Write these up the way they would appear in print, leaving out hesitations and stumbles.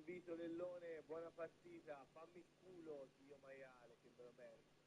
Invito Lellone, buona partita, fammi il culo, zio maiale, che me lo merito.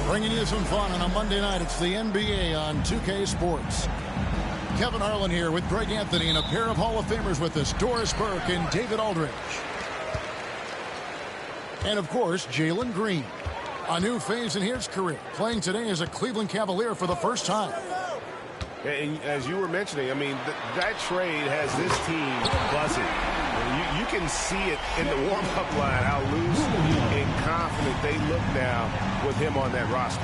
Bringing you some fun on a Monday night. It's the NBA on 2K Sports. Kevin Harlan here with Greg Anthony and a pair of Hall of Famers with us, Doris Burke and David Aldridge. And, of course, Jalen Green. A new phase in his career, playing today as a Cleveland Cavalier for the first time. And as you were mentioning, I mean, that trade has this team buzzing. You can see it in the warm-up line, how loose and confident they look now with him on that roster.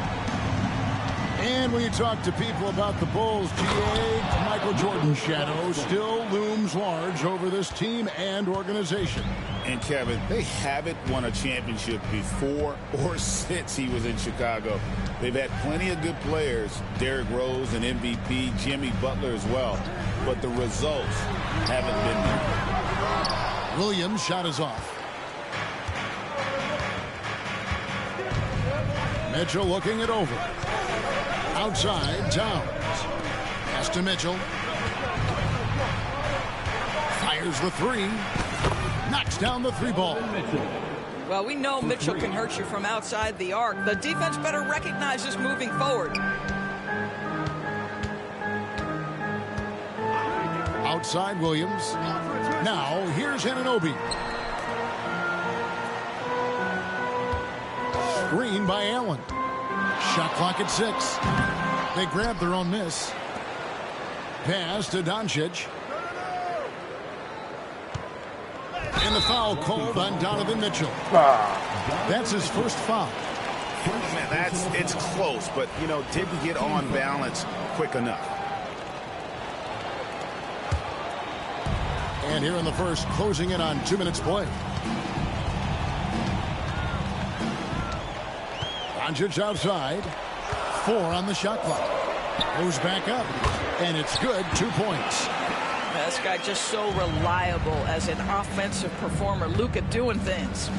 And when you talk to people about the Bulls, G.A., Michael Jordan's shadow still looms large over this team and organization. And, Kevin, they haven't won a championship before or since he was in Chicago. They've had plenty of good players, Derrick Rose, an MVP, Jimmy Butler as well. But the results haven't been there. Williams' shot is off. Mitchell looking it over. Outside, Towns. Pass to Mitchell. Fires the three. Knocks down the three ball. Well, we know Mitchell can hurt you from outside the arc. The defense better recognize this moving forward. Outside Williams. Now, here's Anunoby. Screen by Allen. Shot clock at 6. They grab their own miss. Pass to Doncic. And the foul called on Donovan Mitchell. That's his first foul. Man, it's close, but, you know, didn't get on balance quick enough. And here in the first, closing in on 2 minutes play. Doncic outside. 4 on the shot clock. Goes back up. And it's good. 2 points. This guy just so reliable as an offensive performer. Luka doing things.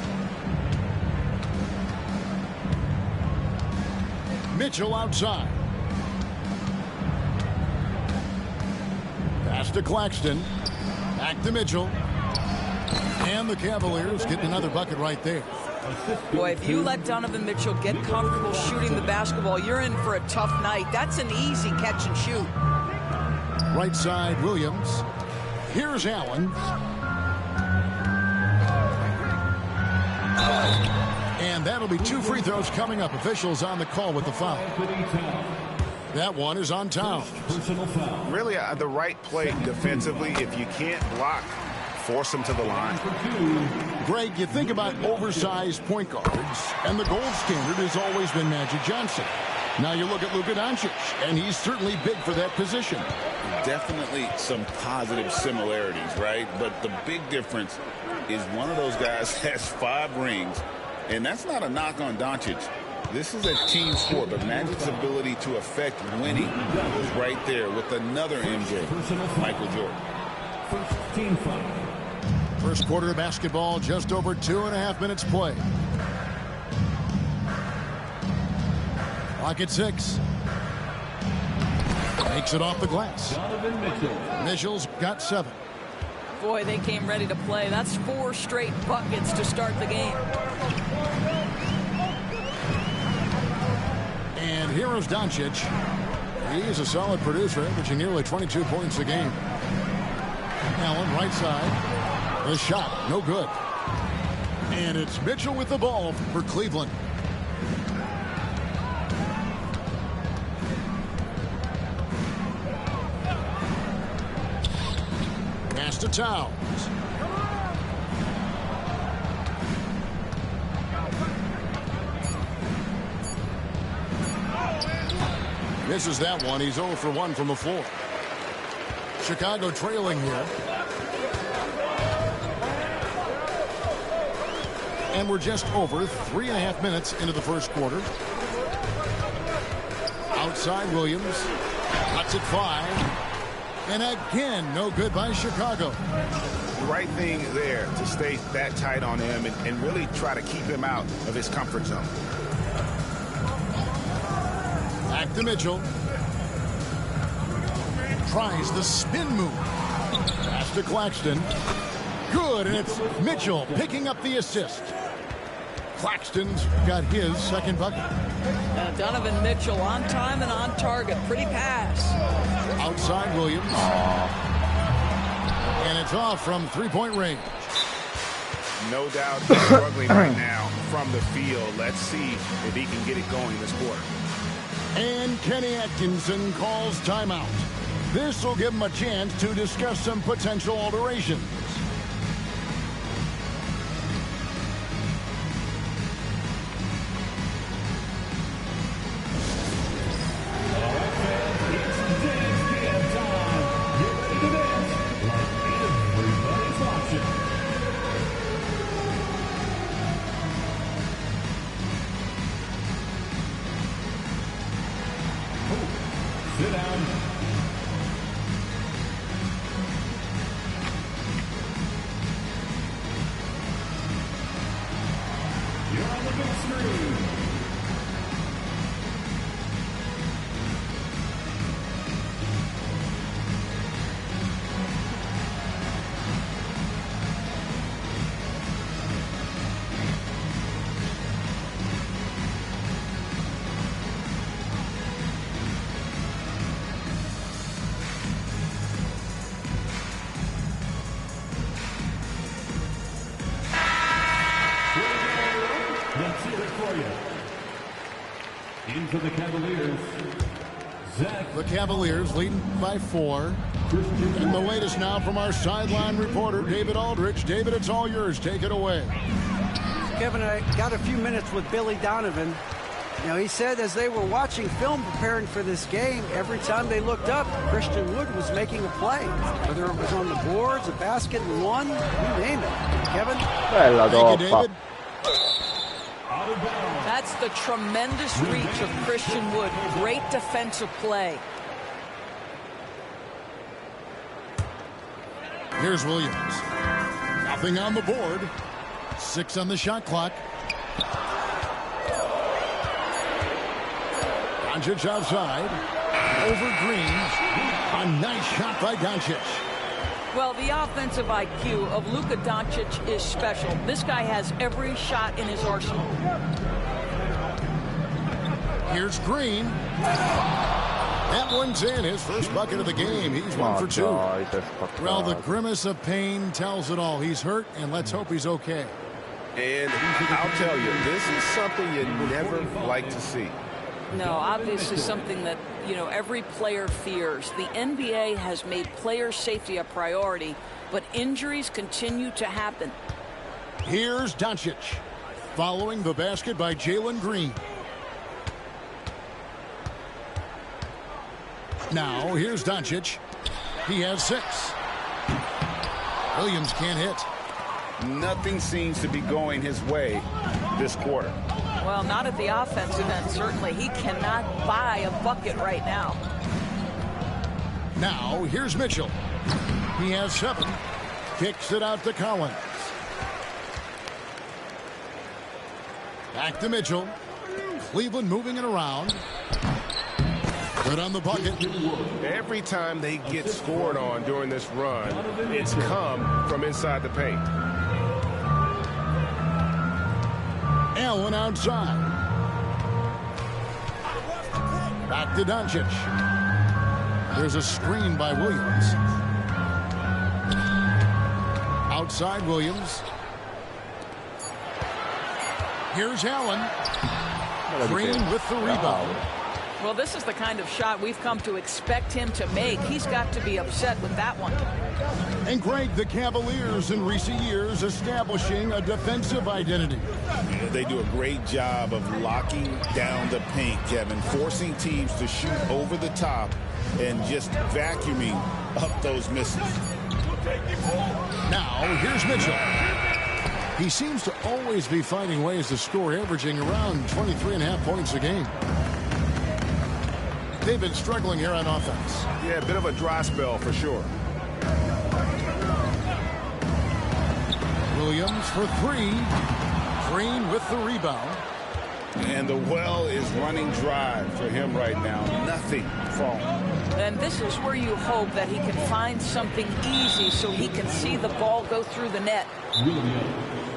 Mitchell outside. Pass to Claxton. Back to Mitchell. And the Cavaliers getting another bucket right there. Boy, if you let Donovan Mitchell get comfortable shooting the basketball, you're in for a tough night. That's an easy catch and shoot. Right side, Williams. Here's Allen. And that'll be 2 free throws coming up. Officials on the call with the foul. That one is on Towns. Really the right play defensively. If you can't block, force them to the line. Greg, you think about oversized point guards, and the gold standard has always been Magic Johnson. Now you look at Luka Doncic, and he's certainly big for that position. Definitely some positive similarities, right? But the big difference is one of those guys has 5 rings, and that's not a knock on Doncic. This is a team sport, but Magic's ability to affect winning was right there with another MJ, Michael Jordan. First team foul. First quarter of basketball, just over 2.5 minutes play. Clock at 6. Takes it off the glass. Mitchell's got 7. Boy, they came ready to play. That's 4 straight buckets to start the game. And here is Doncic. He's a solid producer, averaging nearly 22 points a game. Allen, right side. The shot, no good. And it's Mitchell with the ball for Cleveland. Pass to Towns. Misses that one. He's 0 for 1 from the floor. Chicago trailing here. And we're just over 3.5 minutes into the first quarter. Outside Williams. Cuts it 5. And again, no good by Chicago. The right thing there to stay that tight on him and really try to keep him out of his comfort zone. Back to Mitchell. Tries the spin move. Pass to Claxton. Good, and it's Mitchell picking up the assist. Claxton's got his second bucket. Donovan Mitchell on time and on target. Pretty pass. Outside Williams. And it's off from three-point range. No doubt he's struggling right now from the field. Let's see if he can get it going this quarter. And Kenny Atkinson calls timeout. This will give him a chance to discuss some potential alterations. For the Cavaliers, The Cavaliers leading by 4. And the latest now from our sideline reporter, David Aldrich. David, it's all yours. Take it away. Kevin, I got a few minutes with Billy Donovan. You know, he said as they were watching film preparing for this game, every time they looked up, Christian Wood was making a play. Whether it was on the boards, a basket and one, you name it. Kevin? Bella Thank you, doppa. David. That's the tremendous reach of Christian Wood. Great defensive play. Here's Williams. Nothing on the board. 6 on the shot clock. Doncic outside. Over Green. A nice shot by Doncic. Well, the offensive IQ of Luka Doncic is special. This guy has every shot in his arsenal. Here's Green. That one's in. His first bucket of the game. He's 1 for 2. Well, the grimace of pain tells it all. He's hurt, and let's hope he's okay. And I'll tell you, this is something you never like to see. No, obviously something that, you know, every player fears. The NBA has made player safety a priority, but injuries continue to happen. Here's Doncic. Following the basket by Jalen Green. Now, here's Doncic. He has 6. Williams can't hit. Nothing seems to be going his way this quarter. Well, not at the offensive end, certainly. He cannot buy a bucket right now. Now, here's Mitchell. He has 7. Kicks it out to Collins. Back to Mitchell. Cleveland moving it around. Good on the bucket. Every time they get scored on during this run, it's come from inside the paint. Allen outside. Back to Doncic. There's a screen by Williams. Outside Williams. Here's Allen. Green with the rebound. Well, this is the kind of shot we've come to expect him to make. He's got to be upset with that one. And Greg, the Cavaliers in recent years establishing a defensive identity. Yeah, they do a great job of locking down the paint, Kevin, forcing teams to shoot over the top and just vacuuming up those misses. Now, here's Mitchell. He seems to always be finding ways to score, averaging around 23.5 points a game. They've been struggling here on offense. Yeah, a bit of a dry spell for sure. Williams for three. Green with the rebound. And the well is running dry for him right now. Nothing falling. And this is where you hope that he can find something easy so he can see the ball go through the net.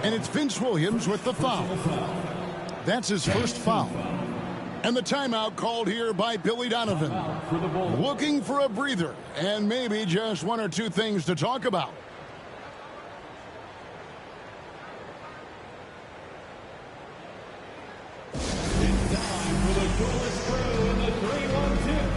And it's Vince Williams with the foul. That's his first foul. And the timeout called here by Billy Donovan. Looking for a breather and maybe just one or two things to talk about. It's time for the goalless crew in the 3-1-2.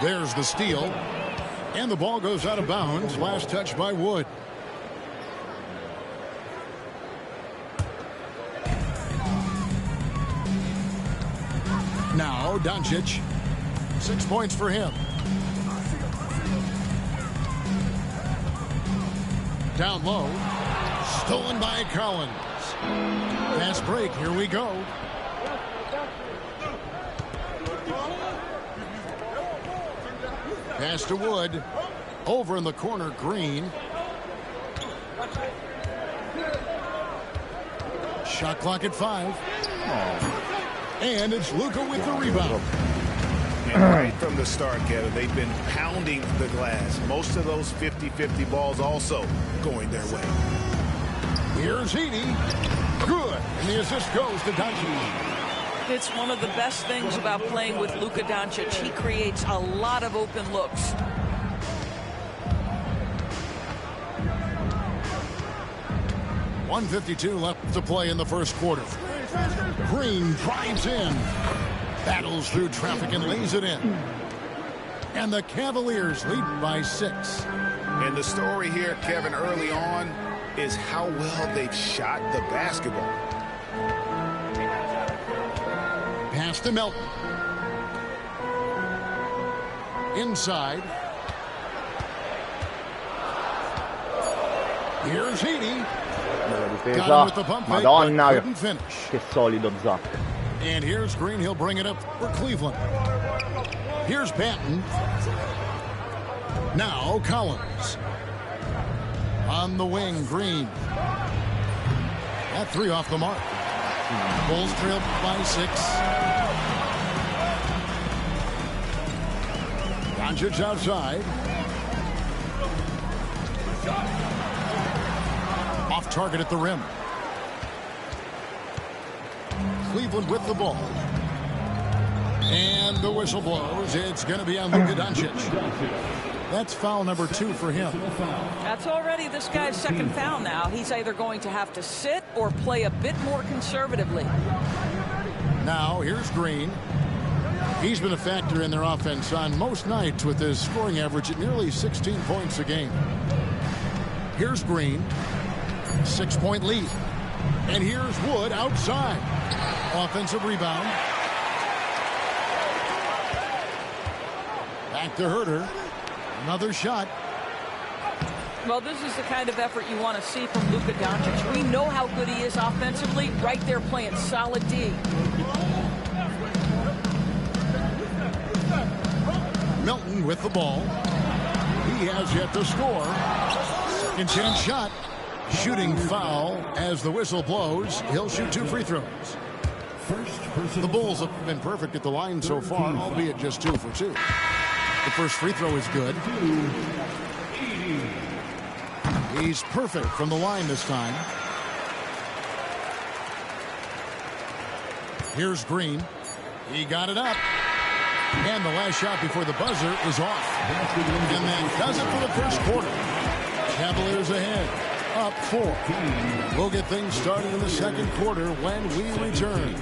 There's the steal. And the ball goes out of bounds. Last touch by Wood. Now Doncic. 6 points for him. Down low. Stolen by Collins. Fast break. Here we go. Pass to Wood. Over in the corner, Green. Shot clock at 5. And it's Luka with the rebound. And right from the start, Kevin, they've been pounding the glass. Most of those 50-50 balls also going their way. Here's Heaney. Good. And the assist goes to Doncic. It's one of the best things about playing with Luka Doncic. He creates a lot of open looks. .152 left to play in the first quarter. Green drives in. Battles through traffic and lays it in. And the Cavaliers lead by 6. And the story here, Kevin, early on is how well they've shot the basketball. Pass to Melton. Inside. Here's Heaney. Got him with the pump fake, Madonna, couldn't finish. che solido Zach. And here's Green. He'll bring it up for Cleveland. Here's Banton. Now Collins. On the wing, Green. That 3 off the mark. Bulls trail by 6. Doncic outside. Off target at the rim. Cleveland with the ball. And the whistle blows. It's going to be on Luka Doncic. That's foul number 2 for him. That's already this guy's second foul now. He's either going to have to sit or play a bit more conservatively. Now, here's Green. He's been a factor in their offense on most nights with his scoring average at nearly 16 points a game. Here's Green. 6-point lead. And here's Wood outside. Offensive rebound. Back to Herter. Another shot. Well, this is the kind of effort you want to see from Luka Doncic. We know how good he is offensively. Right there playing solid D. Milton with the ball. He has yet to score. Second chance shot. Shooting foul as the whistle blows. He'll shoot 2 free throws. The Bulls have been perfect at the line so far, albeit just 2 for 2. The first free throw is good. He's perfect from the line this time. Here's Green. He got it up. And the last shot before the buzzer is off. And that does it for the first quarter. Cavaliers ahead, up 4. We'll get things started in the second quarter when we return.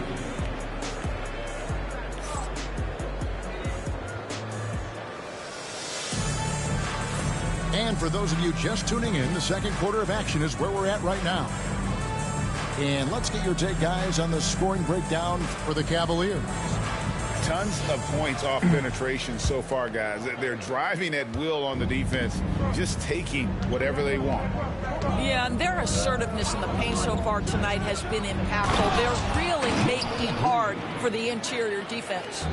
And for those of you just tuning in, the second quarter of action is where we're at right now. And let's get your take, guys, on the scoring breakdown for the Cavaliers. Tons of points off penetration so far, guys. They're driving at will on the defense, just taking whatever they want. Yeah, and their assertiveness in the paint so far tonight has been impactful. They're really making it hard for the interior defense.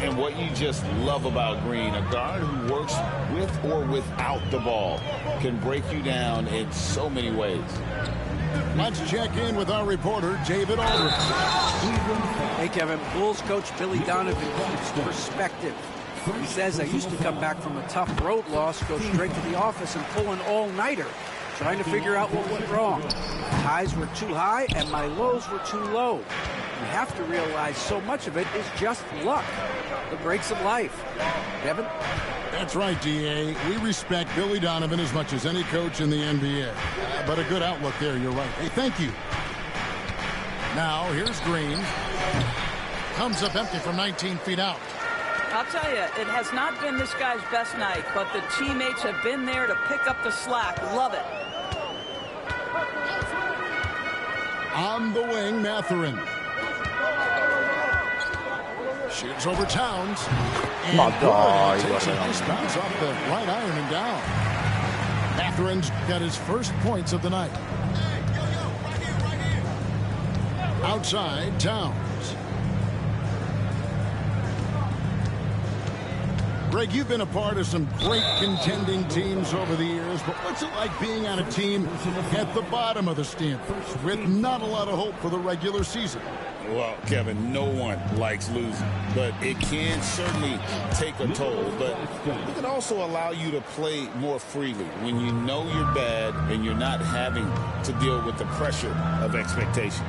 And what you just love about Green, a guard who works with or without the ball, can break you down in so many ways. Let's check in with our reporter, David Aldridge. Hey, Kevin. Bulls coach Billy Donovan keeps perspective. He says, I used to come back from a tough road loss, go straight to the office and pull an all-nighter, trying to figure out what went wrong. My highs were too high and my lows were too low. You have to realize so much of it is just luck. The breaks of life. Kevin? That's right, D.A. We respect Billy Donovan as much as any coach in the NBA. But a good outlook there, you're right. Hey, thank you. Now, here's Green. Comes up empty from 19 feet out. I'll tell you, it has not been this guy's best night, but the teammates have been there to pick up the slack. Love it. On the wing, Mathurin. Shoots over Towns. And takes a nice bounce off the right iron and down. Mathurin's got his first points of the night. Outside, Towns. Greg, you've been a part of some great contending teams over the years, but what's it like being on a team at the bottom of the standings with not a lot of hope for the regular season? Well, Kevin, no one likes losing, but it can certainly take a toll. But it can also allow you to play more freely when you know you're bad and you're not having to deal with the pressure of expectations.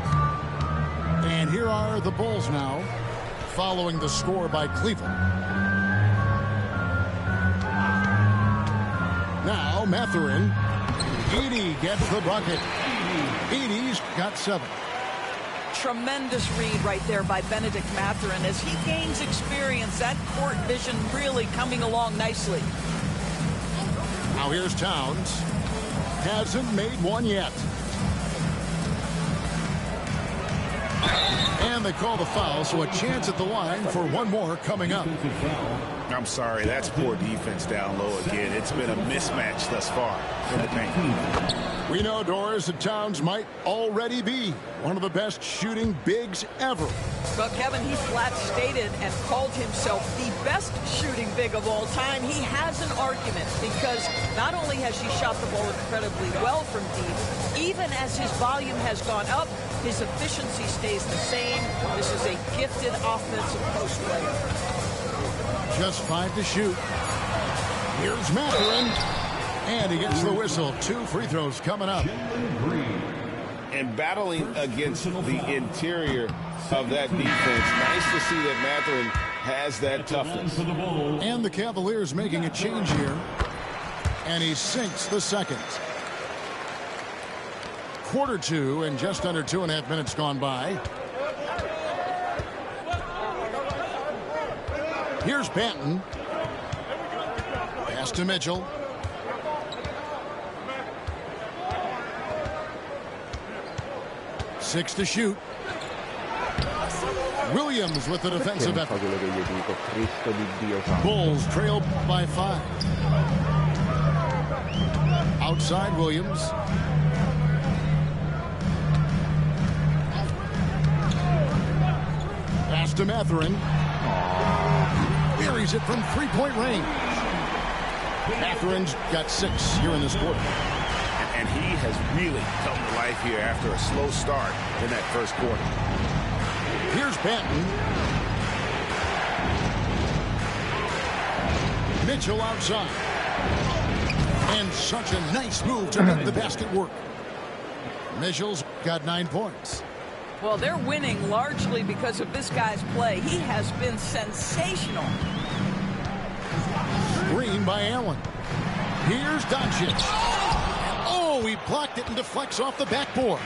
And here are the Bulls now, following the score by Cleveland. Now, Mathurin. Edey gets the bucket. Edey's got 7. Tremendous read right there by Benedict Mathurin. As he gains experience, that court vision really coming along nicely. Now here's Towns. Hasn't made one yet. And they call the foul, so a chance at the line for one more coming up. I'm sorry, that's poor defense down low again. It's been a mismatch thus far in the paint. We know, Doris, that Towns might already be one of the best shooting bigs ever. But Kevin, he flat stated and called himself the best shooting big of all time. He has an argument because not only has he shot the ball incredibly well from deep, even as his volume has gone up, his efficiency stays the same. This is a gifted offensive post player. Just 5 to shoot. Here's Mathurin. And he gets the whistle. 2 free throws coming up. And battling against the interior of that defense. Nice to see that Mathurin has that toughness. And the Cavaliers making a change here. And he sinks the second. Quarter 2 and just under 2.5 minutes gone by. Here's Banton. Pass to Mitchell. Six to shoot. Williams with the defensive effort. quello che io dico, Cristo di Dio santo. Bulls trail by 5. Outside Williams. Pass to Mathurin. Buries it from three-point range. Mathurin's got 6 here in this quarter. And he has really come to life here after a slow start in that first quarter. Here's Banton. Mitchell outside. And such a nice move to make the basket work. Mitchell's got 9 points. Well, they're winning largely because of this guy's play. He has been sensational. Screen by Allen. Here's Doncic. Oh, he blocked it and deflects off the backboard.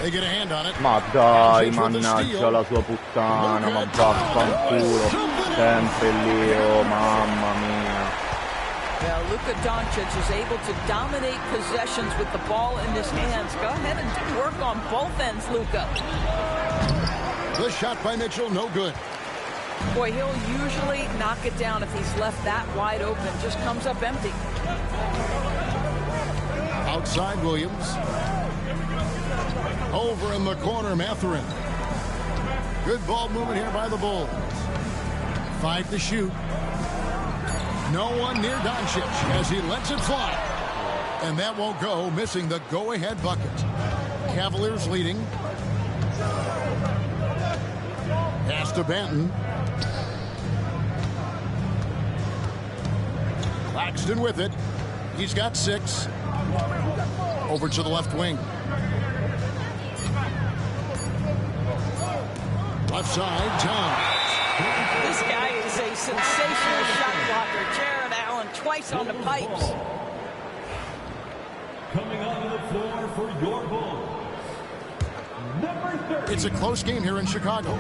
They get a hand on it. Ma dai, mannaggia la sua puttana, ma vaffanculo. Sempre lì, oh mamma mia. Well, Luka Doncic is able to dominate possessions with the ball in his hands. Go ahead and work on both ends, Luka. The shot by Mitchell, no good. Boy, he'll usually knock it down if he's left that wide open. Just comes up empty. Outside Williams. Over in the corner, Mathurin. Good ball movement here by the Bulls. 5 to shoot. No one near Doncic as he lets it fly. And that won't go, missing the go-ahead bucket. Cavaliers leading. Pass to Banton. Claxton with it. He's got 6. Over to the left wing. Left side, Towns. This guy is a sensational shot blocker. Jared Allen twice on the pipes. Coming onto the floor for your Bulls, number 30. It's a close game here in Chicago.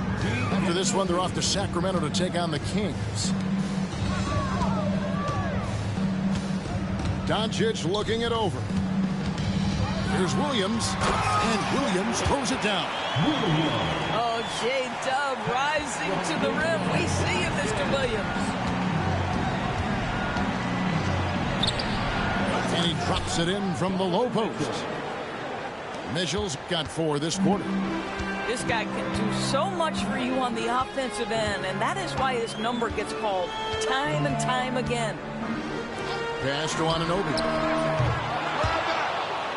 After this one, they're off to Sacramento to take on the Kings. Doncic looking it over. Here's Williams, and Williams throws it down. Oh, J-Dub rising to the rim. We see you, Mr. Williams. And he drops it in from the low post. Mitchell's got 4 this quarter. This guy can do so much for you on the offensive end, and that is why his number gets called time and time again. Pass to Anunoby.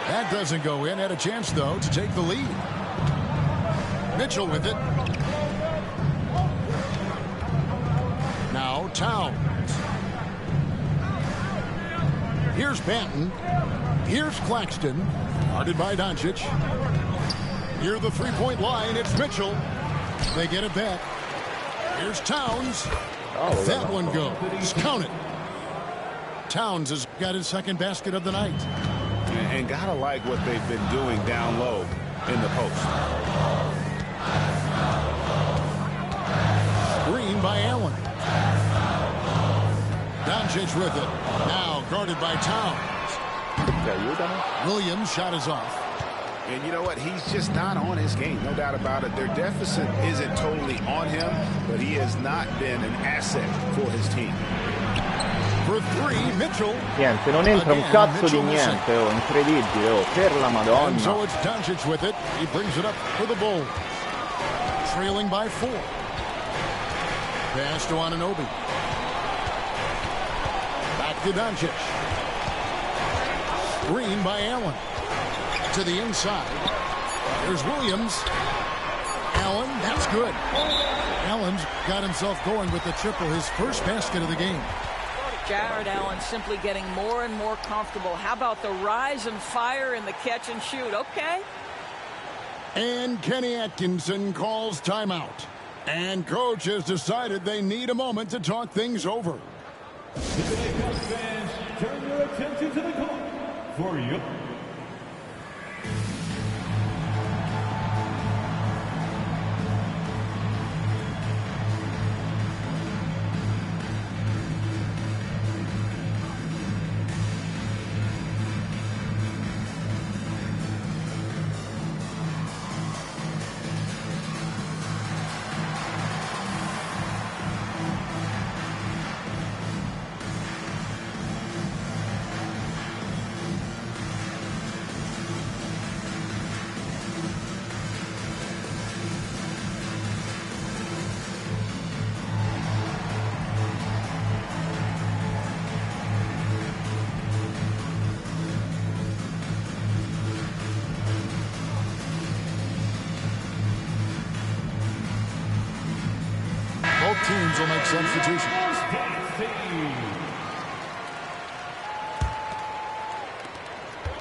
That doesn't go in. Had a chance, though, to take the lead. Mitchell with it. Now Towns. Here's Banton. Here's Claxton. Guarded by Doncic. Near the three-point line, it's Mitchell. They get it back. Here's Towns. That one goes. Count it. Towns has got his second basket of the night. And gotta like what they've been doing down low in the post. Screen by Allen. Doncic with it. Now guarded by Towns. Williams' shot is off. And you know what? He's just not on his game, no doubt about it. Their deficit isn't totally on him, but he has not been an asset for his team. For 3, Mitchell. Niente, non entra un cazzo di niente, oh, incredibile, oh, per la Madonna. And so it's Doncic with it. He brings it up for the Bulls. Trailing by 4. Pass to Anunoby. Back to Doncic. Screen by Allen. To the inside. There's Williams. Allen, that's good. Allen's got himself going with the triple, his first basket of the game. Jared Allen simply getting more and more comfortable. How about the rise and fire in the catch and shoot? Okay. And Kenny Atkinson calls timeout. And coach has decided they need a moment to talk things over. Today, Cubs fans, turn your attention to the court for your teams will make substitutions.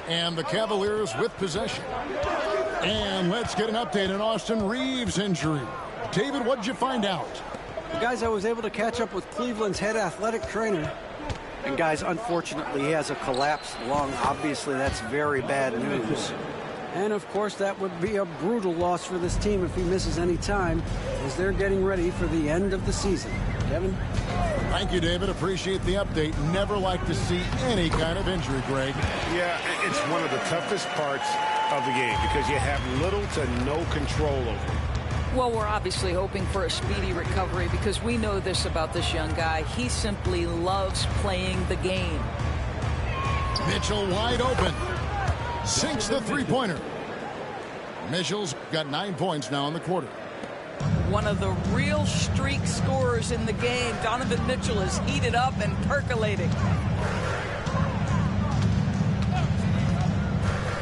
And the Cavaliers with possession. And let's get an update on Austin Reeves' injury. David, what did you find out? Guys, I was able to catch up with Cleveland's head athletic trainer. And guys, unfortunately, he has a collapsed lung. Obviously, that's very bad news. And of course, that would be a brutal loss for this team if he misses any time, as they're getting ready for the end of the season. Kevin? Thank you, David. Appreciate the update. Never like to see any kind of injury, Greg. Yeah, it's one of the toughest parts of the game because you have little to no control over it. Well, we're obviously hoping for a speedy recovery because we know this about this young guy. He simply loves playing the game. Mitchell wide open. Sinks the three-pointer. Mitchell's got 9 points now in the quarter. One of the real streak scorers in the game. Donovan Mitchell is heated up and percolating.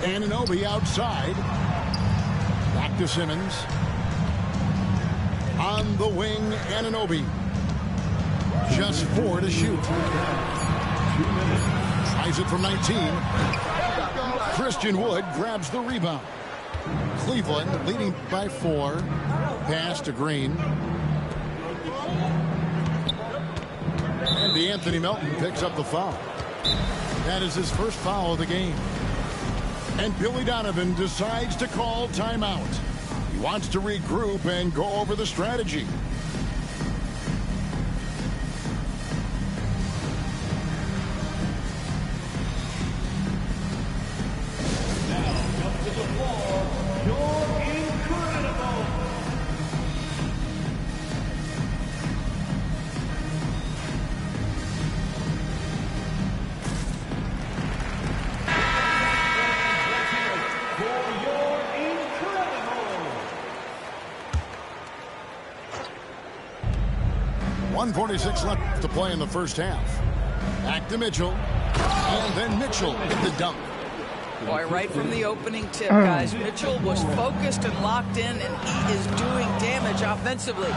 Anunoby outside. Back to Simmons. On the wing, Anunoby. Just 4 to shoot. Tries it from 19. Christian Wood grabs the rebound. Cleveland leading by 4. Pass to Green. And DeAnthony Melton picks up the foul. That is his first foul of the game. And Billy Donovan decides to call timeout. He wants to regroup and go over the strategy. Now comes to the floor, your incredible. For your incredible. 1:46 left to play in the first half. Back to Mitchell. And then Mitchell with the dunk. Boy, right from the opening tip, guys. Mitchell was focused and locked in, and he is doing damage offensively.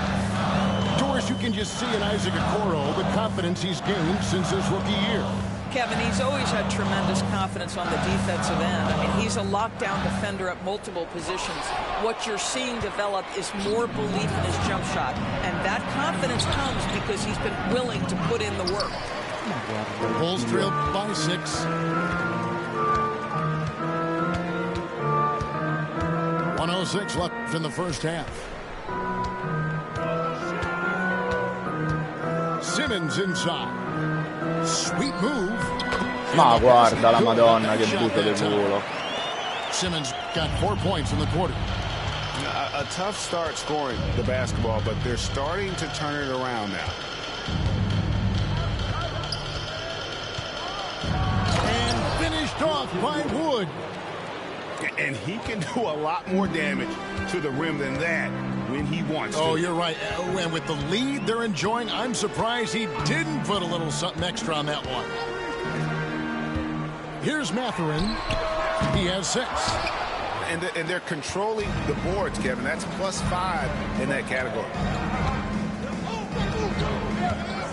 Doris, you can just see in Isaac Okoro the confidence he's gained since his rookie year. Kevin, he's always had tremendous confidence on the defensive end. I mean, he's a lockdown defender at multiple positions. What you're seeing develop is more belief in his jump shot. And that confidence comes because he's been willing to put in the work. Bulls trail by 6. 1:06 left in the first half. Simmons inside. Sweet move. Ma guarda la Madonna che buco del culo. Simmons got 4 points in the quarter. A tough start scoring the basketball, but they're starting to turn it around now. And finished off by Wood. And he can do a lot more damage to the rim than that when he wants to. Oh, you're right. And with the lead they're enjoying, I'm surprised he didn't put a little something extra on that one. Here's Mathurin. He has 6. And they're controlling the boards, Kevin. That's +5 in that category.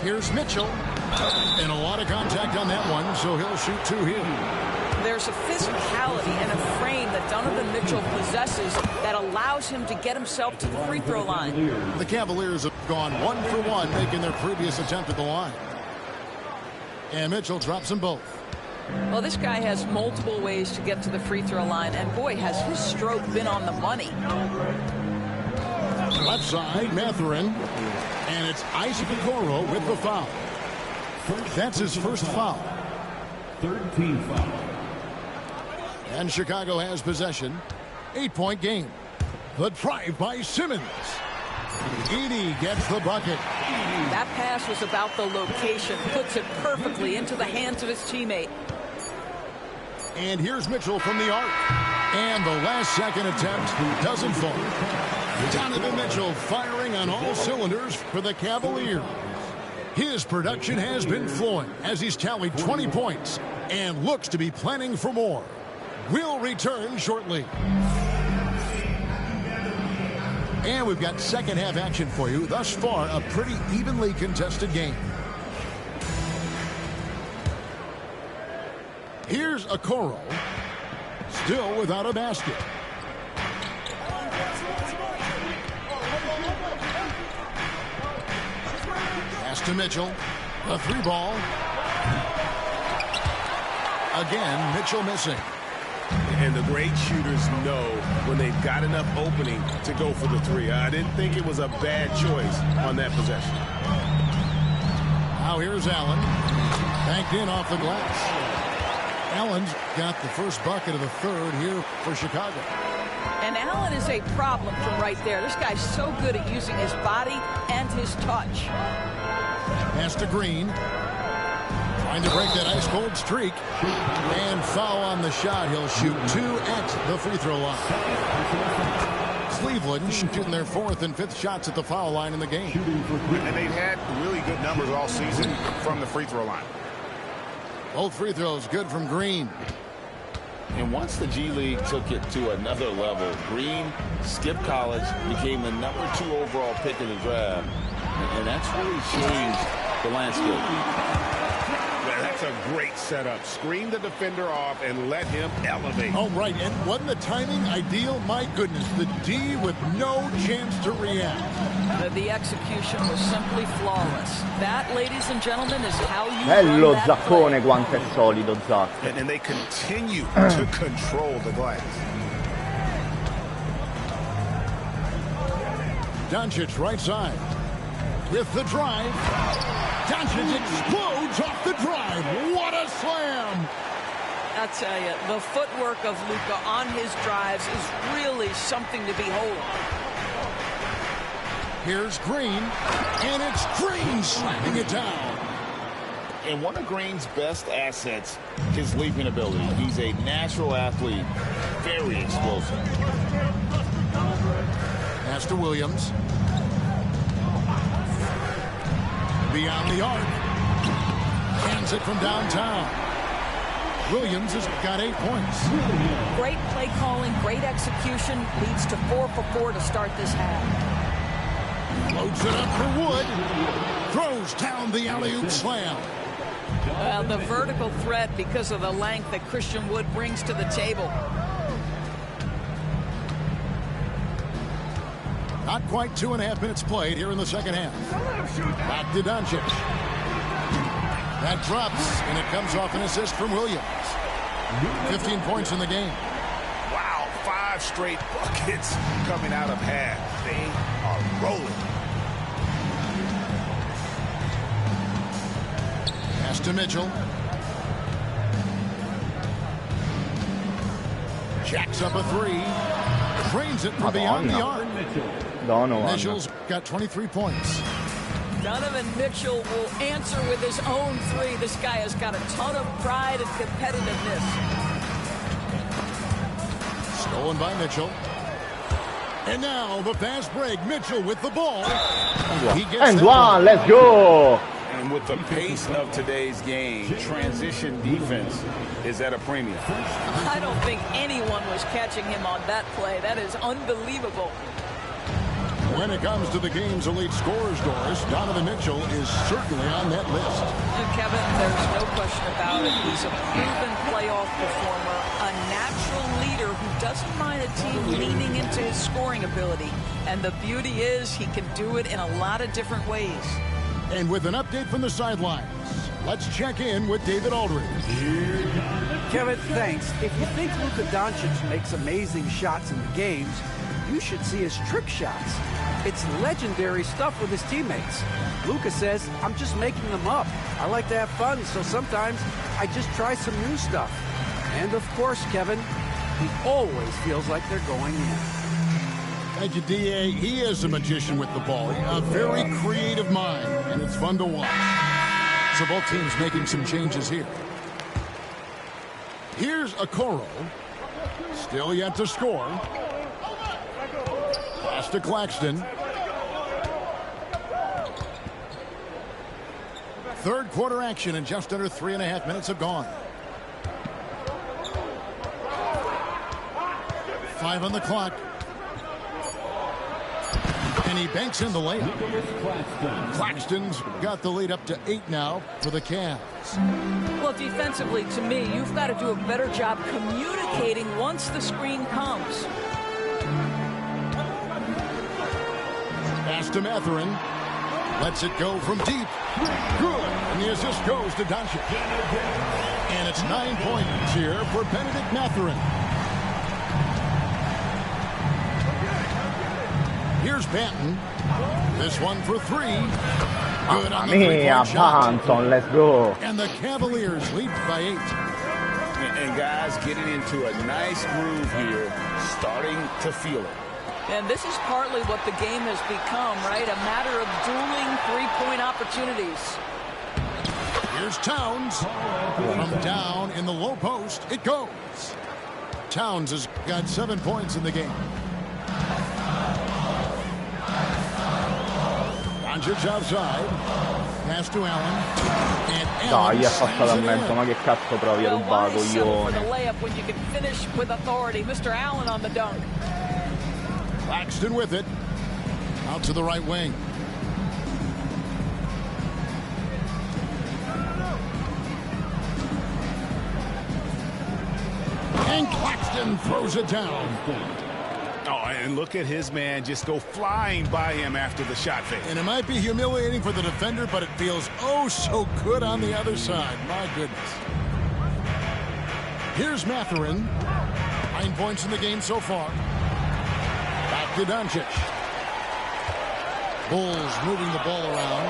Here's Mitchell. And a lot of contact on that one, so he'll shoot 2 here. There's a physicality and a frame that Donovan Mitchell possesses that allows him to get himself to the free throw line. The Cavaliers have gone 1 for 1, making their previous attempt at the line. And Mitchell drops them both. Well, this guy has multiple ways to get to the free throw line, and boy, has his stroke been on the money. Left side, Mathurin. And it's Isaac Okoro with the foul. That's his first foul. 13 foul. And Chicago has possession. 8-point game. The drive by Simmons. Edey gets the bucket. That pass was about the location. Puts it perfectly into the hands of his teammate. And here's Mitchell from the arc. And the last second attempt doesn't fall. Donovan Mitchell firing on all cylinders for the Cavaliers. His production has been flowing as he's tallied 20 points and looks to be planning for more. We'll return shortly. And we've got second half action for you. Thus far, a pretty evenly contested game. Here's Okoro. Still without a basket. Pass to Mitchell. A 3-ball. Again, Mitchell missing. And the great shooters know when they've got enough opening to go for the 3. I didn't think it was a bad choice on that possession. Now here's Allen. Banked in off the glass. Allen's got the first bucket of the third here for Chicago. And Allen is a problem from right there. This guy's so good at using his body and his touch. Pass to Green. Trying to break that ice-cold streak. And foul on the shot. He'll shoot 2 at the free throw line. Cleveland shooting their 4th and 5th shots at the foul line in the game. And they've had really good numbers all season from the free throw line. Both free throws good from Green. And once the G League took it to another level, Green skipped college, became the #2 overall pick in the draft. And that's really changed the landscape. That's a great setup. Screen the defender off and let him elevate. Oh, right. And wasn't the timing ideal? My goodness, the D with no chance to react. The execution was simply flawless. That, ladies and gentlemen, is how you Bello run that Zaccone play. quanto è solido Zac. And they continue to control the glass. Doncic right side. With the drive. Doncic explodes off the drive. What a slam! I tell you, the footwork of Luka on his drives is really something to behold. Here's Green, and it's Green slapping it down. And one of Green's best assets, his leaping ability. He's a natural athlete, very explosive. Pass to Williams. Beyond the arc. Hands it from downtown. Williams has got 8 points. Great play calling, great execution, leads to 4 for 4 to start this half. Loads it up for Wood. Throws down the alley-oop slam. Well, the vertical threat because of the length that Christian Wood brings to the table. Not quite 2.5 minutes played here in the second half. Back to Doncic. That drops, and it comes off an assist from Williams. 15 points in the game. Wow, 5 straight buckets coming out of half. They are rolling. Pass to Mitchell. Jacks up a 3. Drains it from beyond the arc. Mitchell's got 23 points. Donovan Mitchell will answer with his own 3. This guy has got a ton of pride and competitiveness. Stolen by Mitchell. And now the fast break. Mitchell with the ball. And one, let's go. And with the pace of today's game, transition defense is at a premium. I don't think anyone was catching him on that play. That is unbelievable. When it comes to the game's elite scorers, Doris, Donovan Mitchell is certainly on that list. And Kevin, there's no question about it. He's a proven playoff performer, a natural leader who doesn't mind a team leaning into his scoring ability. And the beauty is he can do it in a lot of different ways. And with an update from the sidelines, let's check in with David Aldridge. Kevin, thanks. If you think Luka Doncic makes amazing shots in the games, you should see his trick shots. It's legendary stuff with his teammates. Luka says, I'm just making them up. I like to have fun, so sometimes I just try some new stuff. And of course, Kevin, he always feels like they're going in. Thank you, D.A. He is a magician with the ball. A very creative mind, and it's fun to watch. So both teams making some changes here. Here's Okoro. Still yet to score. Pass to Claxton. Third quarter action, and just under 3.5 minutes have gone. 5 on the clock. And he banks in the layup. Claxton's got the lead up to 8 now for the Cavs. Well, defensively, to me, you've got to do a better job communicating once the screen comes. Pass to Mathurin. Lets it go from deep. Good. And the assist goes to Doncic. And it's 9 points here for Benedict Mathurin. Here's Banton. This one for 3. Good on the three-point shot. Banton, let's go. And the Cavaliers lead by 8. And guys getting into a nice groove here, starting to feel it. And this is partly what the game has become, right? A matter of dueling three-point opportunities. Here's Towns. From down in the low post, it goes. Towns has got 7 points in the game. Doncic outside. Pass to Allen. And Dai, ha passato al mezzo, ma che cazzo provi a rubare, coglione. Mr. Allen on the dunk. Claxton with it. Out to the right wing. And Claxton throws it down. Oh, and look at his man just go flying by him after the shot fake. And it might be humiliating for the defender, but it feels oh so good on the other side. My goodness. Here's Mathurin. 9 points in the game so far. Back to Doncic. Bulls moving the ball around.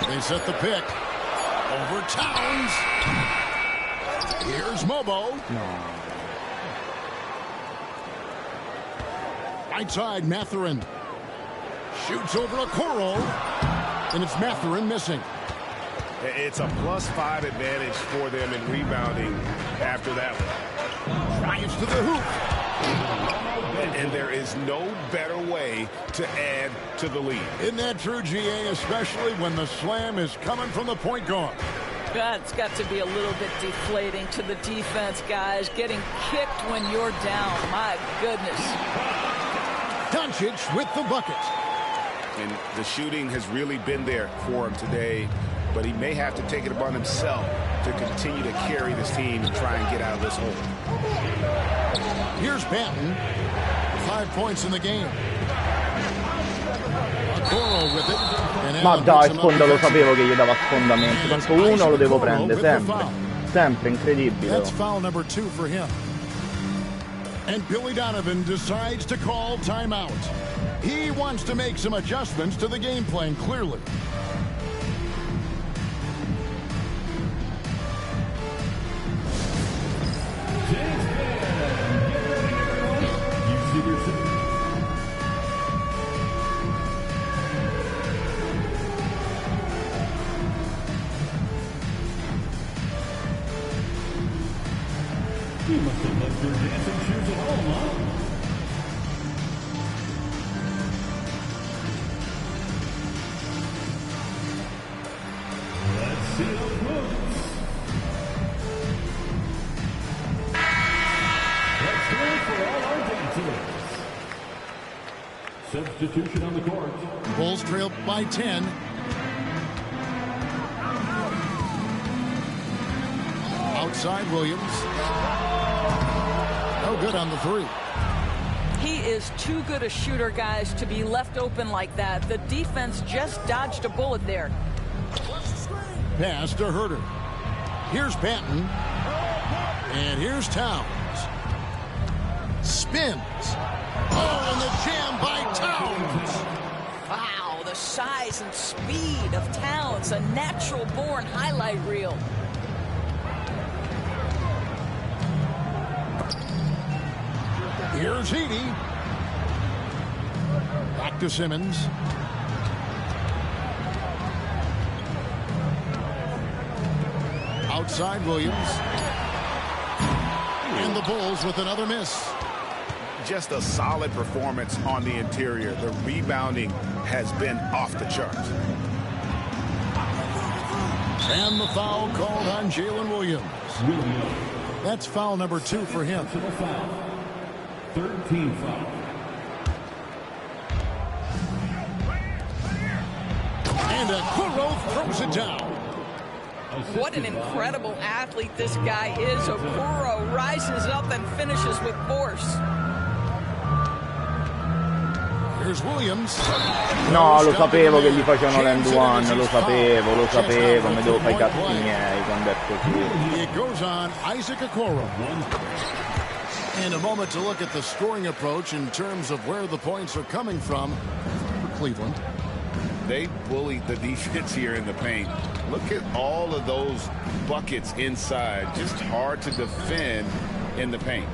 They set the pick. Over Towns. Here's Mobo. No. Right side, Mathurin. Shoots over a Okoro. And it's Mathurin missing. It's a +5 advantage for them in rebounding after that one. Drives to the hoop. And there is no better way to add to the lead. Isn't that true, GA, especially when the slam is coming from the point guard? That's got to be a little bit deflating to the defense, guys. Getting kicked when you're down. My goodness. Doncic with the bucket. And the shooting has really been there for him today, but he may have to take it upon himself to continue to carry this team and try and get out of this hole. Here's Banton. 5 points in the game. Okoro with it. Ma dai, sponda, lo sapevo che gli dava sfondamento. Tanto uno lo devo prendere sempre. Sempre, incredibile. That's foul number 2 for him. And Billy Donovan decides to call timeout. He wants to make some adjustments to the game plan, clearly. You must have left your dancing shoes at home, huh? Let's see those moves. Let's go for all our dancers. Substitution on the court. Bulls trail by 10. Outside Williams. No good on the 3. He is too good a shooter, guys, to be left open like that. The defense just dodged a bullet there. Pass to Herter. Here's Banton. And here's Towns. Spins. Oh, and the jam by Towns. Wow, the size and speed of Towns, a natural-born highlight reel. Here's Heaney. Back to Simmons. Outside Williams. And the Bulls with another miss. Just a solid performance on the interior. The rebounding has been off the charts. And the foul called on Jalen Williams. That's foul number 2 for him. 13 foul. down. What an incredible athlete this guy is. Okoro rises up and finishes with force. Here's Williams. No, lo sapevo che gli facevano l'end one, lo sapevo, mi devo fare i cazzi miei quando è così. It goes on Isaac Okoro. And a moment to look at the scoring approach in terms of where the points are coming from for Cleveland. They bullied the defense here in the paint. Look at all of those buckets inside. Just hard to defend in the paint.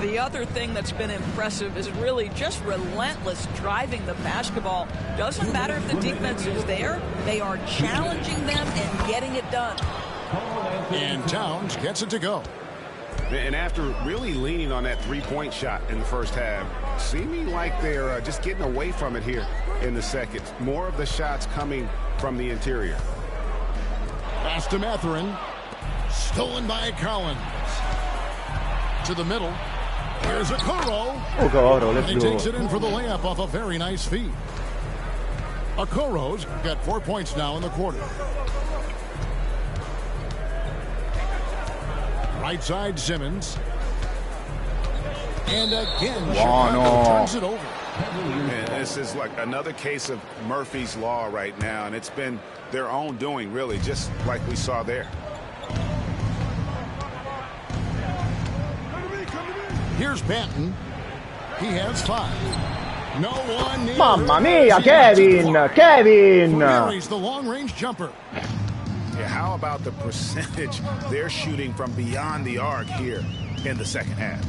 The other thing that's been impressive is really just relentless driving the basketball. Doesn't matter if the defense is there, they are challenging them and getting it done. And Towns gets it to go. And after really leaning on that three-point shot in the first half, seeming like they're just getting away from it here in the second. More of the shots coming from the interior. Pass to Mathurin. Stolen by Collins. To the middle. Here's Okoro. Okoro, let's and he go. takes it in for the layup off a very nice feed. Okoro's got 4 points now in the quarter. Right side, Simmons. And again, Chicago turns it over. And this is like another case of Murphy's Law right now, and it's been their own doing, really, just like we saw there. Here's Banton. He has 5. No one near. Mamma mia, Kevin! Carries the long-range jumper. Yeah, how about the percentage they're shooting from beyond the arc here in the second half?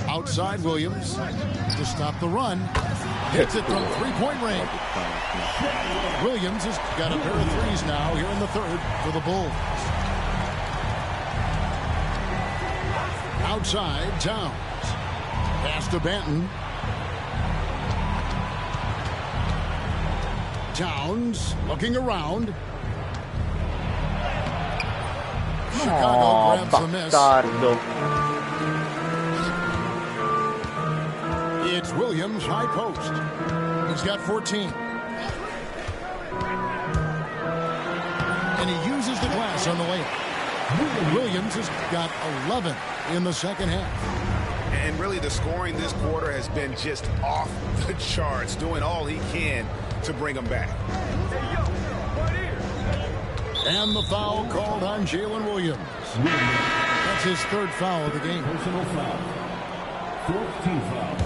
Outside Williams to stop the run. Hits it from three-point range. Williams has got a pair of threes now here in the third for the Bulls. Outside, Towns. Pass to Banton. Towns looking around. Chicago grabs the miss. It's Williams, high post. He's got 14. And he uses the glass on the layup. Williams has got 11 in the second half. And really the scoring this quarter has been just off the charts, doing all he can to bring them back. And the foul called on Jalen Williams. That's his third foul of the game. Personal foul. 14 foul.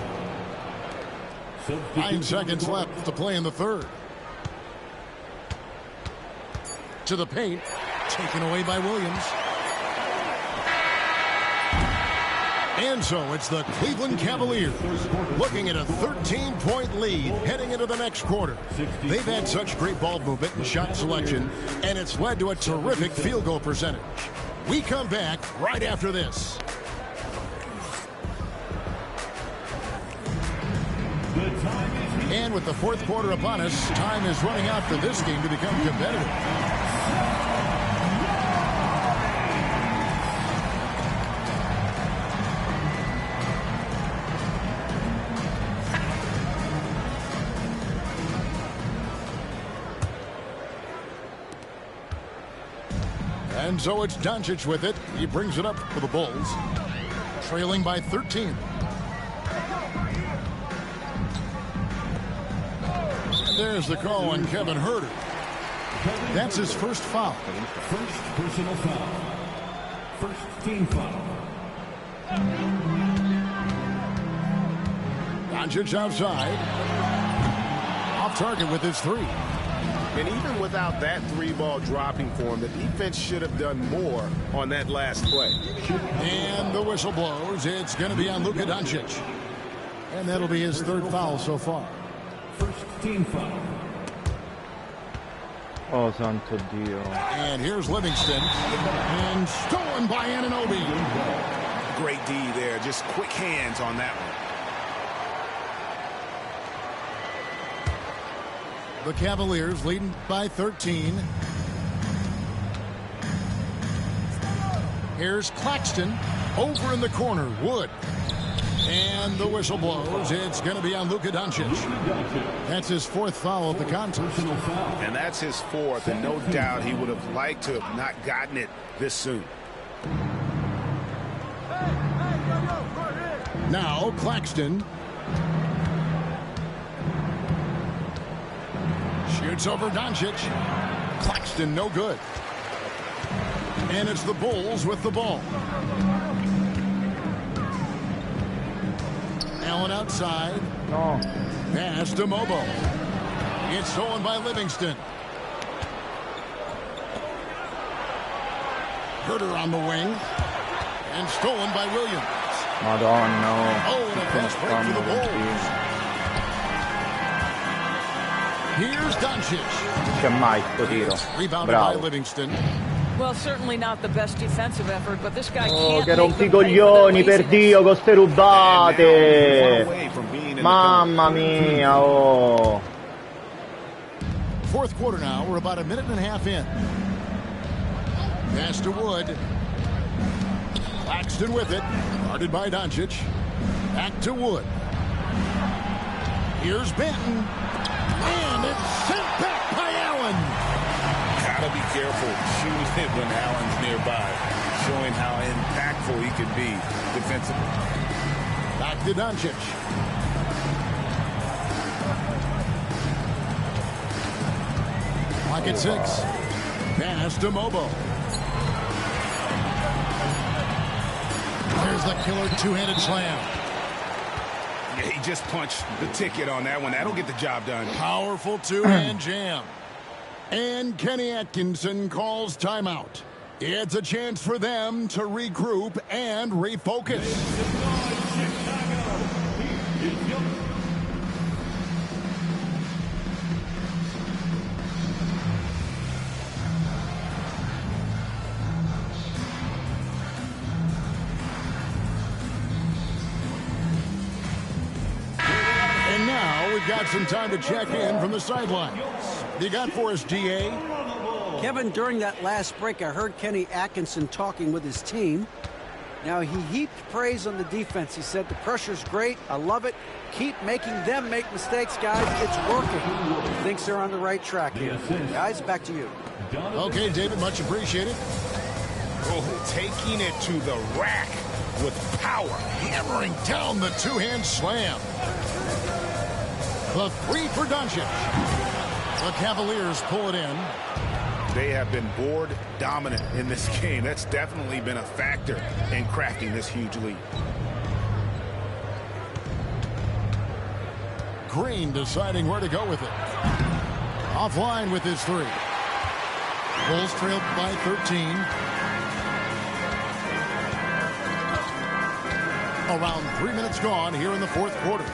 9 seconds left to play in the third. To the paint. Taken away by Williams. And so it's the Cleveland Cavaliers looking at a 13-point lead heading into the next quarter. They've had such great ball movement and shot selection, and it's led to a terrific field goal percentage. We come back right after this. And with the fourth quarter upon us, time is running out for this game to become competitive. And so it's Doncic with it. He brings it up for the Bulls, trailing by 13. And there's the call on Kevin Huerter. That's his first foul. First personal foul. First team foul. Doncic outside. Off target with his three. And even without that three-ball dropping for him, the defense should have done more on that last play. And the whistle blows. It's going to be on Luka Doncic. And that'll be his third foul so far. First team foul. Oh, santo Dio. And here's Livingston. And stolen by Anunoby. Great D there. Just quick hands on that one. The Cavaliers leading by 13. Here's Claxton over in the corner. Wood. And the whistle blows. It's going to be on Luka Doncic. That's his 4th foul of the contest. And that's his 4th, and no doubt he would have liked to have not gotten it this soon. Now Claxton. Shoots over Doncic. Claxton no good. And it's the Bulls with the ball. Allen outside. No. Pass to Mobo. It's stolen by Livingston. Herter on the wing. And stolen by Williams. Madonna. Oh, and a fast break for the Bulls. Here's Doncic. C'è mai sto tiro. Rebounded by Bravo. Livingston. Well, certainly not the best defensive effort, but this guy Oh, can't che make them pay for rompicoglioni, their per Dio, con ste rubate. Away from being in the Mamma mia, oh. 4th quarter now. We're about a minute and a half in. Pass to Wood. Claxton with it. Guarded by Doncic. Back to Wood. Here's Benton. And it's sent back by Allen. Gotta be careful shooting it when Allen's nearby, showing how impactful he can be defensively. Back to Doncic. Clock at 6. Pass to Mobo. There's the killer 2-handed slam. Yeah, he just punched the ticket on that one. That'll get the job done. Powerful 2-hand jam. And Kenny Atkinson calls timeout. It's a chance for them to regroup and refocus. And now we've got some time to check in from the sidelines. You got for us, GA? Kevin, during that last break, I heard Kenny Atkinson talking with his team. Now, he heaped praise on the defense. He said, the pressure's great. I love it. Keep making them make mistakes, guys. It's working. He thinks they're on the right track here. Guys, back to you. Okay, David, much appreciated. Oh, taking it to the rack with power. Hammering down the 2-hand slam. The 3 for Doncic. The Cavaliers pull it in. They have been board dominant in this game. That's definitely been a factor in crafting this huge lead. Green deciding where to go with it. Offline with his 3. Bulls trailed by 13. Around 3 minutes gone here in the 4th quarter.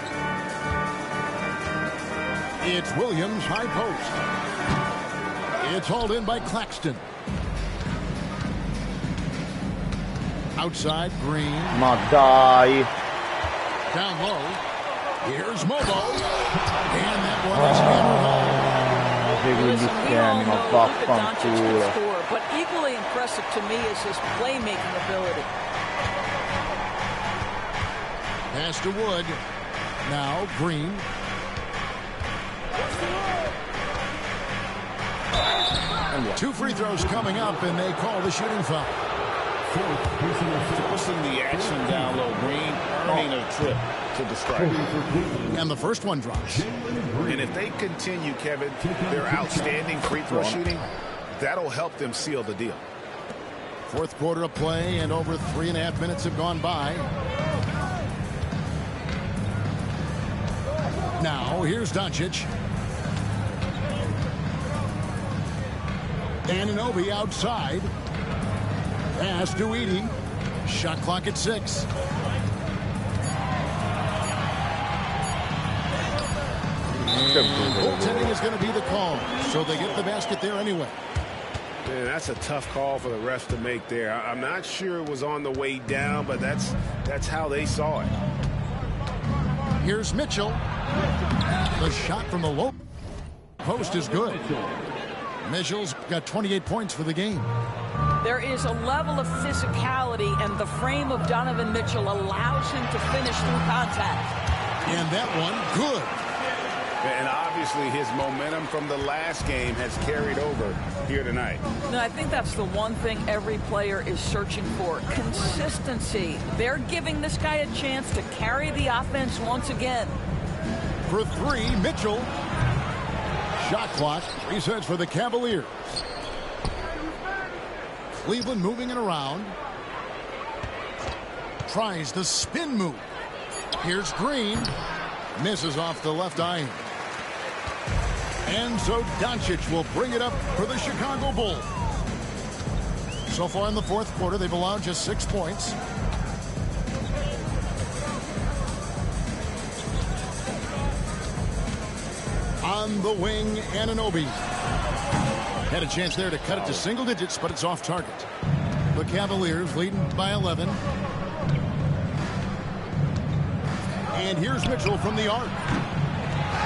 It's Williams, high post. It's hauled in by Claxton. Outside, Green. Ma dai. Down low. Here's Mobo. And that one is hammered home. Segui gli schemi, ma vaffanculo. But equally impressive to me is his playmaking ability. Pass to Wood. Now Green. Two free throws coming up, and they call the shooting foul. Forcing the action down low. Green earning a trip to the strike. And the first one drops. And if they continue, Kevin, their outstanding free throw shooting, that'll help them seal the deal. 4th quarter of play, and over 3.5 minutes have gone by. Now, here's Doncic. Anunoby outside. Pass to Edey. Shot clock at 6. Goaltending is going to be the call, so they get the basket there anyway. Man, that's a tough call for the refs to make there. I'm not sure it was on the way down, but that's how they saw it. Here's Mitchell. The shot from the low post is good. Mitchell's got 28 points for the game. There is a level of physicality, and the frame of Donovan Mitchell allows him to finish through contact. And that one, good. And obviously his momentum from the last game has carried over here tonight. No, I think that's the one thing every player is searching for. Consistency. They're giving this guy a chance to carry the offense once again. For three, Mitchell. Shot clock resets for the Cavaliers. Cleveland moving it around. Tries the spin move. Here's Green. Misses off the left eye. And so Doncic will bring it up for the Chicago Bulls. So far in the fourth quarter, they've allowed just 6 points. On the wing, Anunoby. Had a chance there to cut it to single digits, but it's off target. The Cavaliers leading by 11. And here's Mitchell from the arc.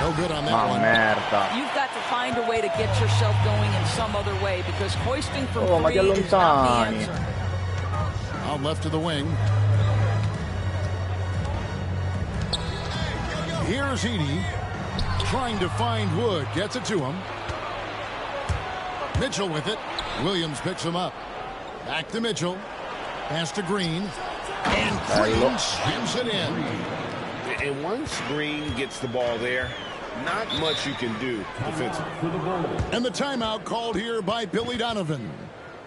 No good on that one. Merda. You've got to find a way to get yourself going in some other way, because hoisting from three is not the answer. Out left to the wing. Here's Edey. Trying to find Wood. Gets it to him. Mitchell with it. Williams picks him up. Back to Mitchell. Pass to Green. And Green slams it in. And once Green gets the ball there, not much you can do defensively. And the timeout called here by Billy Donovan.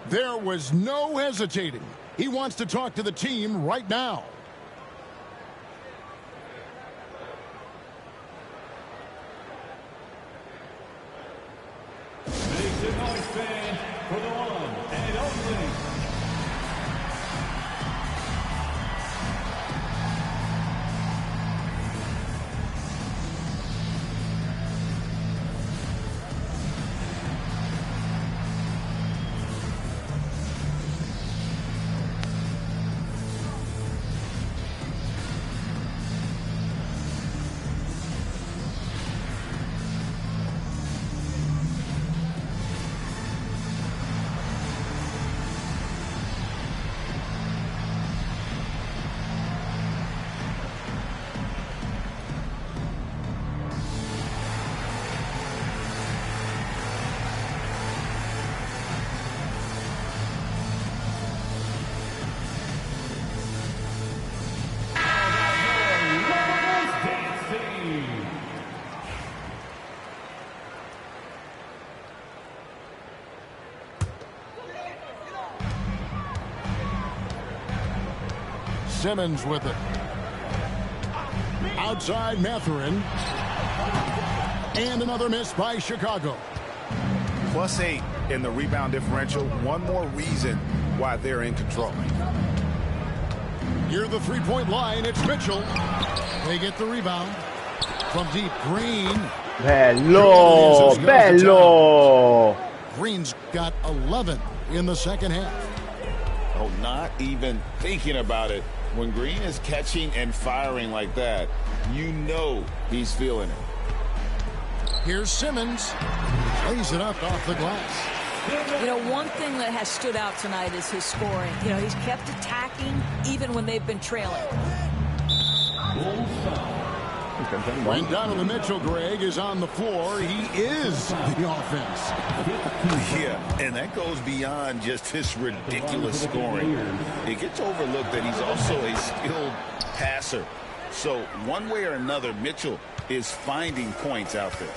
There was no hesitating. He wants to talk to the team right now. Make some noise, fans, for the one and only. Simmons with it. Outside Mathurin. And another miss by Chicago. +8 in the rebound differential. One more reason why they're in control. Near the three-point line, it's Mitchell. They get the rebound. From deep, Green. Bello, bello. Green's got 11 in the second half. Oh, not even thinking about it. When Green is catching and firing like that, you know he's feeling it. Here's Simmons. Lays it up off the glass. You know, one thing that has stood out tonight is his scoring. You know, he's kept attacking even when they've been trailing. When Donovan Mitchell, Greg, is on the floor, he is the offense. Yeah, and that goes beyond just his ridiculous scoring. It gets overlooked that he's also a skilled passer. So one way or another, Mitchell is finding points out there.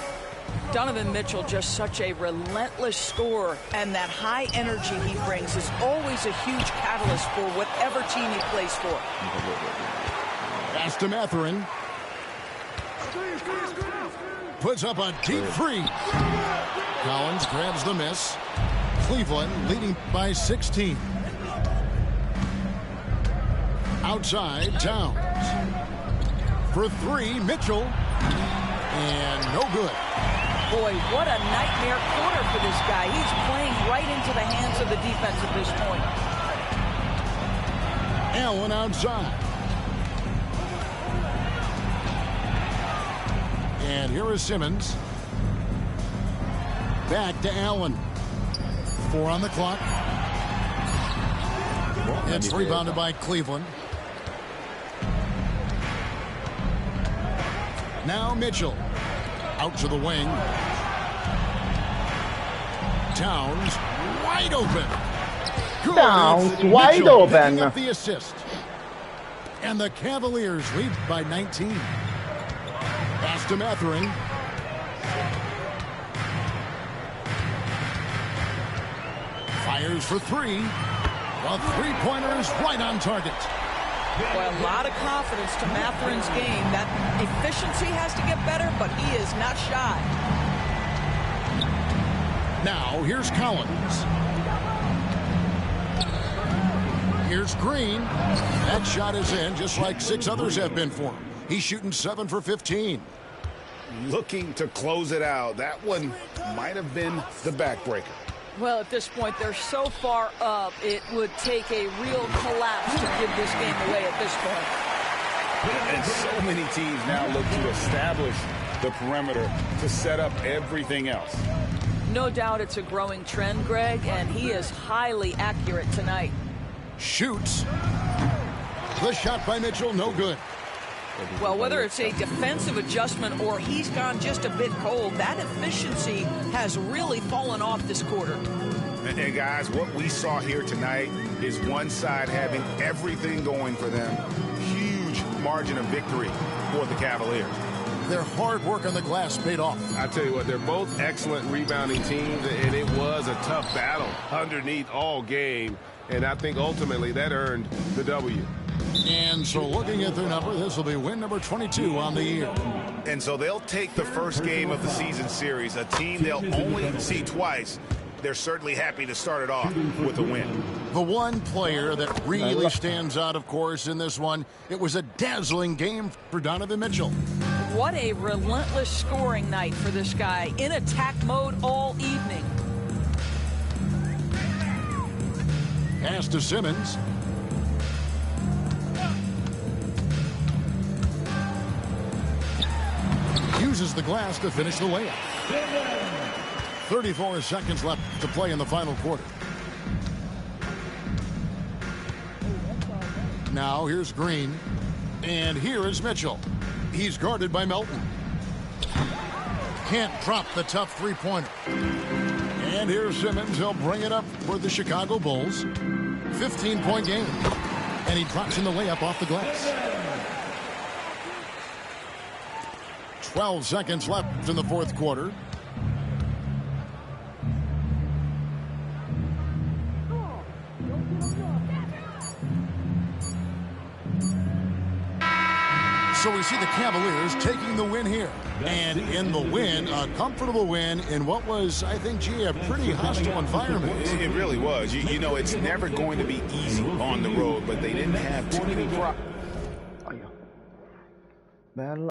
Donovan Mitchell, just such a relentless scorer, and that high energy he brings is always a huge catalyst for whatever team he plays for. Pass to Mathurin. Puts up a deep three. Collins grabs the miss. Cleveland leading by 16. Outside, Towns. For three, Mitchell. And no good. Boy, what a nightmare quarter for this guy. He's playing right into the hands of the defense at this point. Allen outside. And here is Simmons. Back to Allen. 4 on the clock. It's rebounded by Cleveland. Now Mitchell. Out to the wing. Towns wide open. Good. Towns wide open. Picking up the assist. And the Cavaliers lead by 19. Pass to Mathering. Fires for three. The three-pointer is right on target. Boy, a lot of confidence to Mathering's game. That efficiency has to get better, but he is not shy. Now, here's Collins. Here's Green. That shot is in, just like 6 others have been for him. He's shooting 7 for 15. Looking to close it out. That one might have been the backbreaker. Well, at this point, they're so far up, it would take a real collapse to give this game away at this point. And so many teams now look to establish the perimeter to set up everything else. No doubt it's a growing trend, Greg, and he is highly accurate tonight. Shoots. The shot by Mitchell, no good. Well, whether it's a defensive adjustment or he's gone just a bit cold, that efficiency has really fallen off this quarter. And guys, what we saw here tonight is one side having everything going for them. Huge margin of victory for the Cavaliers. Their hard work on the glass paid off. I tell you what, they're both excellent rebounding teams, and it was a tough battle underneath all game. And I think ultimately that earned the W. And so looking at their number, this will be win number 22 on the year. And so they'll take the first game of the season series, a team they'll only see twice. They're certainly happy to start it off with a win. The one player that really stands out, of course, in this one, it was a dazzling game for Donovan Mitchell. What a relentless scoring night for this guy, in attack mode all evening. Pass to Simmons. Uses the glass to finish the layup. 34 seconds left to play in the final quarter. Now here's Green. And here is Mitchell. He's guarded by Melton. Can't drop the tough three-pointer. And here's Simmons. He'll bring it up for the Chicago Bulls. 15-point game. And he drops in the layup off the glass. 12 seconds left in the fourth quarter. So we see the Cavaliers taking the win here. And in the win, a comfortable win in what was, I think, a pretty hostile environment. It really was. You know, it's never going to be easy on the road, but they didn't have too many problems.